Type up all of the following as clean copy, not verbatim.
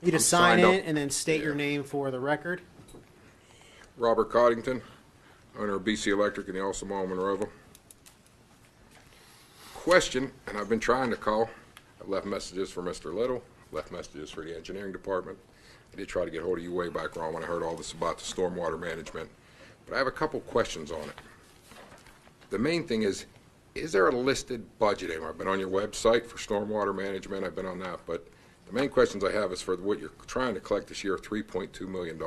You just sign it and then state your name for the record. Robert Coddington, owner of BC Electric in the Elsa Mall, Monroeville. Question, and I've been trying to call. I've left messages for Mr. Little, left messages for the engineering department. I did try to get hold of you way back wrong when I heard all this about the stormwater management. But I have a couple questions on it. The main thing is there a listed budget anywhere? I've been on your website for stormwater management. I've been on that. But the main questions I have is for what you're trying to collect this year, $3.2 million.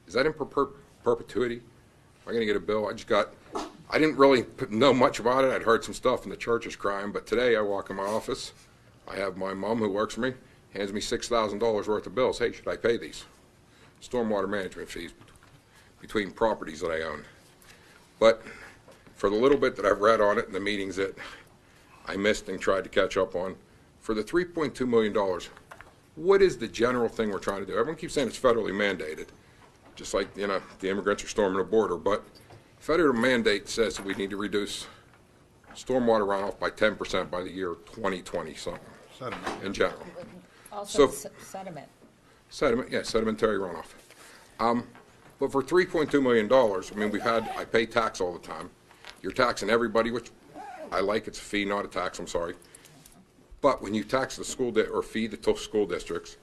Is that in perpetuity? Am I going to get a bill? I didn't really know much about it. I'd heard some stuff and the church is crying. But today I walk in my office. I have my mom who works for me, hands me $6,000 worth of bills. Hey, should I pay these? Stormwater management fees between properties that I own. But for the little bit that I've read on it in the meetings that I missed and tried to catch up on, for the $3.2 million, what is the general thing we're trying to do? Everyone keeps saying it's federally mandated, just like, the immigrants are storming the border, but federal mandate says that we need to reduce stormwater runoff by 10% by the year 2020 something, in general. Also sediment. Sediment, yeah, sedimentary runoff. But for $3.2 million, I mean, I pay tax all the time. You're taxing everybody, which I like. It's a fee, not a tax, I'm sorry. But when you tax the or fee the school districts,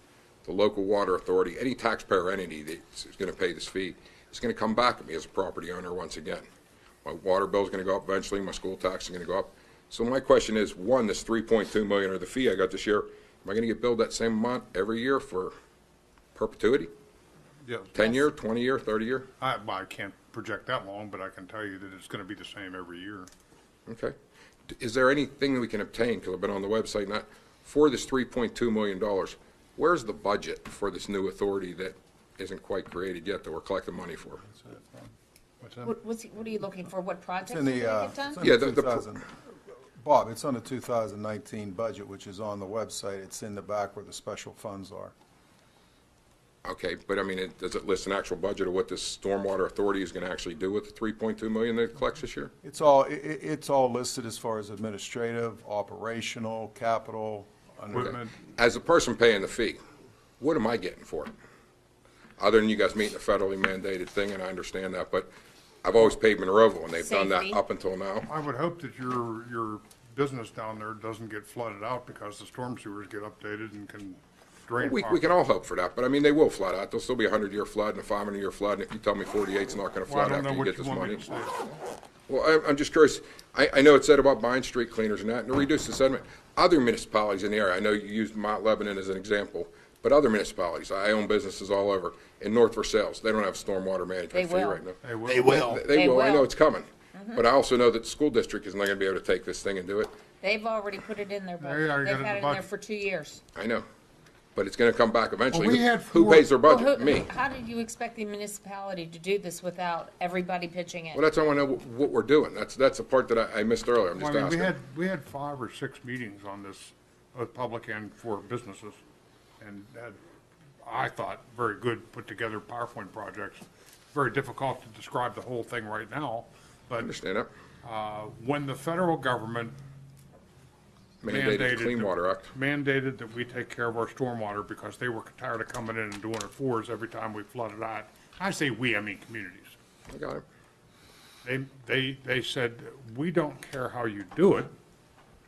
the local water authority, any taxpayer entity that's going to pay this fee, it's going to come back at me as a property owner once again. My water bill is going to go up eventually. My school tax is going to go up. So my question is, one, this $3.2 million or the fee I got this year, am I going to get billed that same amount every year for perpetuity? Yeah. 10-year, 20-year, 30-year? I can't project that long, but I can tell you that it's going to be the same every year. Okay. Is there anything that we can obtain, because I've been on the website, not for this $3.2 million, where's the budget for this new authority that isn't quite created yet that we're collecting money for? What are you looking for? What projects It's in the, are get done? it's in Yeah, the the 2000 Bob, it's on the 2019 budget, which is on the website. It's in the back where the special funds are. Okay, but I mean, does it list an actual budget of what this stormwater authority is going to actually do with the $3.2 million that it collects this year? It's all listed as far as administrative, operational, capital. Equipment. As a person paying the fee, what am I getting for it? Other than you guys meeting a federally mandated thing, and I understand that, but I've always paid Monroeville, and they've done that Safety. up until now. I would hope that your business down there doesn't get flooded out because the storm sewers get updated and can drain. We can all hope for that, but I mean, they will flood out. There'll still be a 100-year flood and a 500-year flood, and if you tell me 48's not going to Well, I flood don't know after you what get you this want me money. to say. Well, I'm just curious. I know it said about buying street cleaners and that, and to reduce the sediment. Other municipalities in the area, I know you used Mount Lebanon as an example, but other municipalities, I own businesses all over. In North Versailles, they don't have stormwater management fee will. right now. They will. They will. I know will. it's coming. But I also know that the school district is not going to be able to take this thing and do it. They've already put it in their They budget. already They've got it in had the it in there budget. for 2 years. I know. But it's going to come back eventually. Well, we had Who four- pays their Well, budget? Me. How did you expect the municipality to do this without everybody pitching in? Well, that's why I want to know what we're doing. That's the part that I missed earlier. I'm Well, just I mean, asking. we had 5 or 6 meetings on this, both public and for businesses, and had, I thought, very good put together PowerPoint projects. Very difficult to describe the whole thing right now, I but understand that. when the federal government Mandated Clean Water Act. mandated that we take care of our stormwater because they were tired of coming in and doing it for us every time we flooded out. I say we, I mean communities. I got it. They said, we don't care how you do it,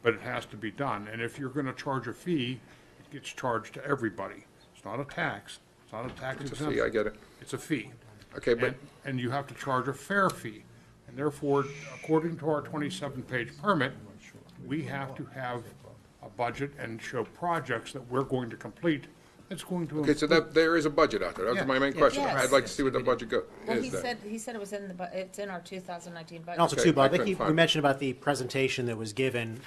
but it has to be done. And if you're gonna charge a fee, it gets charged to everybody. It's not a tax. It's not a tax It's a exemption. fee. I get it. It's a fee. Okay, but And you have to charge a fair fee. And therefore, according to our 27-page permit, we have to have a budget and show projects that we're going to complete that's going to. okay, so there is a budget out there. That was Yeah. my main question. Yes. I'd like to see what the budget Well, is. he said it was in it's in our 2019 budget. And also, Okay, too, Bob, I I think couldn't we find it. mentioned about the presentation that was given.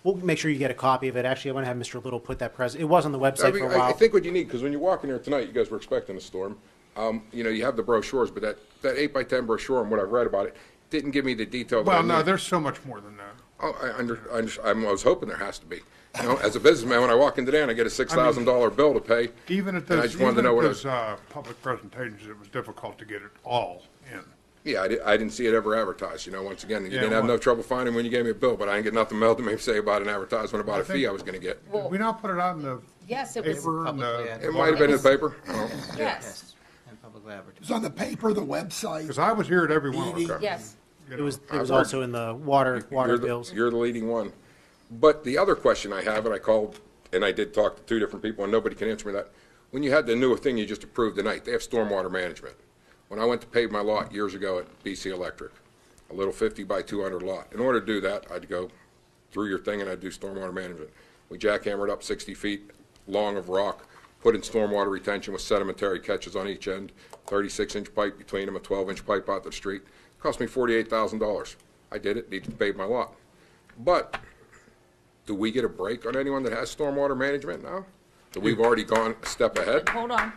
We'll make sure you get a copy of it. Actually, I want to have Mr. Little put that it was on the website for a I while. think what you need, because when you walk in here tonight, you guys were expecting a storm. You have the brochures, but that 8x10 brochure and what I've read about it didn't give me the detail. that I Well, no, need. there's so much more than that. Oh, I was hoping there has to be. As a businessman, when I walk in today and I get a $6,000 bill to pay, Even at and I those, just wanted to even know at what those public presentations, it was difficult to get it all in. Yeah, I didn't see it ever advertised. Once again, you Yeah, didn't have well- no trouble finding when you gave me a bill, but I didn't get nothing mailed to me say about an advertisement about a fee I was going to get. Did we not put it out in the Yes, it was, Paper and, It might have been in the paper. I don't know. yes, And publicly advertised. It's on the paper, the website. because I was here at every one of them. yes. you It know. was I've also in the water You're the- bills. You're the leading one. But the other question I have, and I called, and I did talk to two different people, and nobody can answer me that. When you had the new thing you just approved tonight, they have stormwater management. When I went to pave my lot years ago at BC Electric, a little 50 by 200 lot, in order to do that, I'd go through your thing and I'd do stormwater management. We jackhammered up 60 feet long of rock, put in stormwater retention with sedimentary catches on each end, 36-inch pipe between them, a 12-inch pipe out to the street. Cost me $48,000. I did it, needed to pave my lot. But do we get a break on anyone that has stormwater management now? That we've already gone a step ahead? Hold on.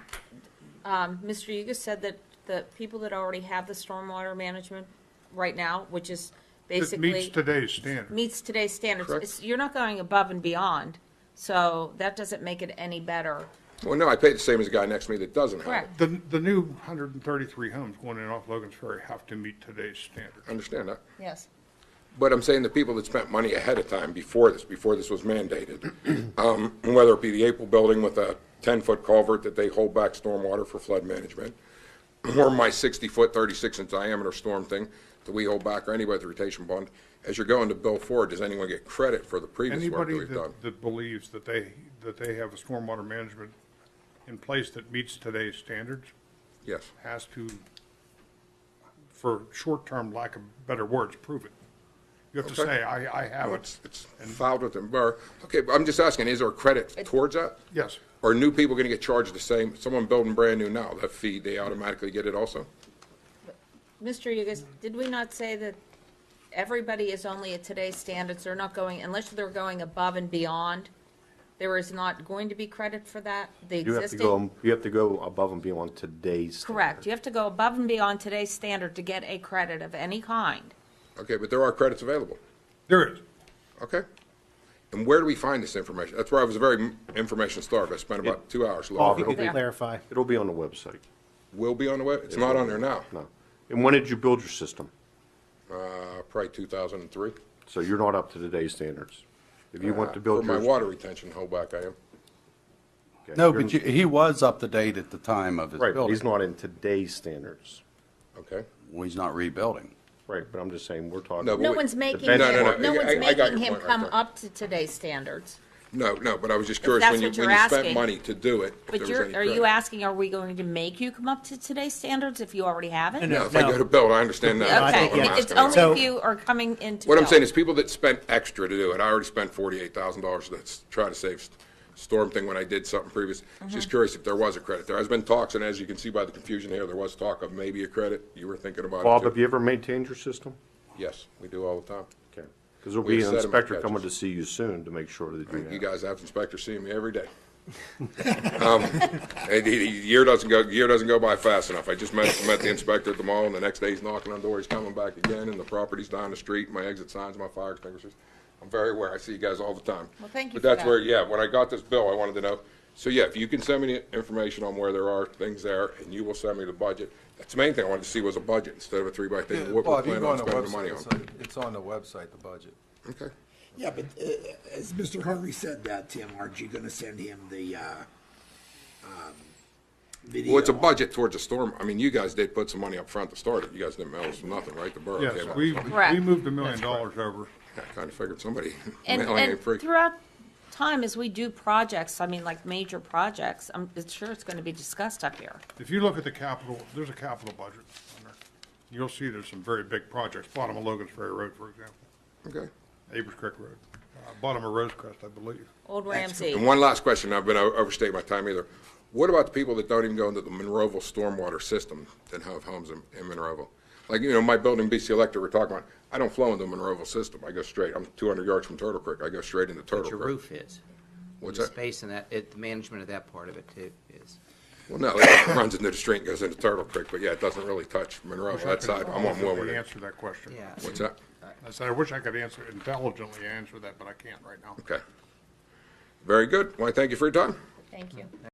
Mr. Yuga said that the people that already have the stormwater management right now, which is It basically. meets today's standard. Meets today's standards. Correct. You're not going above and beyond, so that doesn't make it any better. Well, no, I pay the same as the guy next to me that doesn't have it. Correct. The new 133 homes going in off Logan's Ferry have to meet today's standard. I understand that. Yes. But I'm saying the people that spent money ahead of time before this was mandated, whether it be the April building with a 10-foot culvert that they hold back stormwater for flood management, or my 60-foot, 36-inch diameter storm thing that we hold back, or anybody with a retention bond, as you're going to bill forward, does anyone get credit for the previous work that Anybody we've done? that believes that they have a stormwater management in place that meets today's standards Yes. has to, for short-term lack of better words, prove it. You have to Okay. say, I have Well, it. it's filed with them. Okay, but I'm just asking, is there credit towards that? Yes. Are new people going to get charged the same? Someone building brand new now, that fee, they automatically get it also? Mr. Yugas, did we not say that everybody is only at today's standards? They're not going, unless they're going above and beyond, there is not going to be credit for that? The You existing? you have to go above and beyond today's standard. Correct. You have to go above and beyond today's standard to get a credit of any kind. Okay, but there are credits available. There is. Okay. And where do we find this information? That's where I was very information starved. I spent about 2 hours Paul, if looking. you could There. clarify. It'll be on the website. Will be on the web? It's not on there now. No. And when did you build your system? Probably 2003. So you're not up to today's standards. If you want to build For my yours. water retention hold back, I am. Okay, No, you're- but he was up to date at the time of his Right, but building. he's not in today's standards. Okay. Well, he's not rebuilding. Right, but I'm just saying, we're talking. No, but No wait. one's making benchmark- him, No, no, no I- one's I got making your him point right come there. up to today's standards. No, but I was just curious, that's when you what you're spent asking. money to do it, if there But was you're, any are you credit. asking, are we going to make you come up to today's standards if you already have it? No, if I go to build, I understand that. That's Okay, not what I'm it's asking. only So- if you are coming into. What I'm build. saying is people that spent extra to do it, I already spent $48,000 to try to save storm thing when I did something previous. Just curious if there was a credit there. There's been talks, and as you can see by the confusion here, there was talk of maybe a credit. You were thinking about Bob, it have too. you ever maintained your system? Yes, we do all the time. Okay. Because there'll We be have an sediment inspector coming to catches. see you soon to make sure that you You have. guys have inspectors seeing me every day. And the year doesn't go by fast enough. I just met the inspector at the mall, and the next day he's knocking on doors, he's coming back again, and the property's down the street, my exit signs, my fire extinguishers. I'm very aware. I see you guys all the time. Well, thank you But for that's that. where, yeah, when I got this bill, I wanted to know. So yeah, if you can send me the information on where there are things there, and you will send me the budget. That's the main thing I wanted to see was a budget instead of a 3x3. Yeah, What we're Bob, you planning go on on the spending the money website, on. it's on the website, the budget. Okay. Yeah, but as Mr. Harvey said that, Tim, aren't you gonna send him the, video? Well, it's a budget towards a storm. I mean, you guys did put some money up front to start it. You guys didn't mail us nothing, right? The borough Yes, came out. we Correct. moved $1 million over. I kind of figured somebody And, mailing ain't and free. throughout time, as we do projects, I mean, like major projects, I'm sure it's going to be discussed up here. If you look at the capital, there's a capital budget on there. You'll see there's some very big projects, bottom of Logan's Ferry Road, for example, Okay. Abrams Creek Road, bottom of Rosecrest, I believe. Old Ramsey. And one last question. I've been overstaying my time either. What about the people that don't even go into the Monroeville stormwater system that have homes in Monroeville? Like, my building, BC Electric, we're talking about, I don't flow into the Monroeville system. I go straight. I'm 200 yards from Turtle Creek. I go straight into Turtle But your Creek. roof is. What's The that? space in that, the management of that part of it too is. Well, no, it runs into the street and goes into Turtle Creek, but yeah, it doesn't really touch Monroe. That side, I'm on I Wilmington. answer that question. Yeah. What's that? I said, I wish I could intelligently answer that, but I can't right now. Okay. Very good. Well, I thank you for your time. Thank you.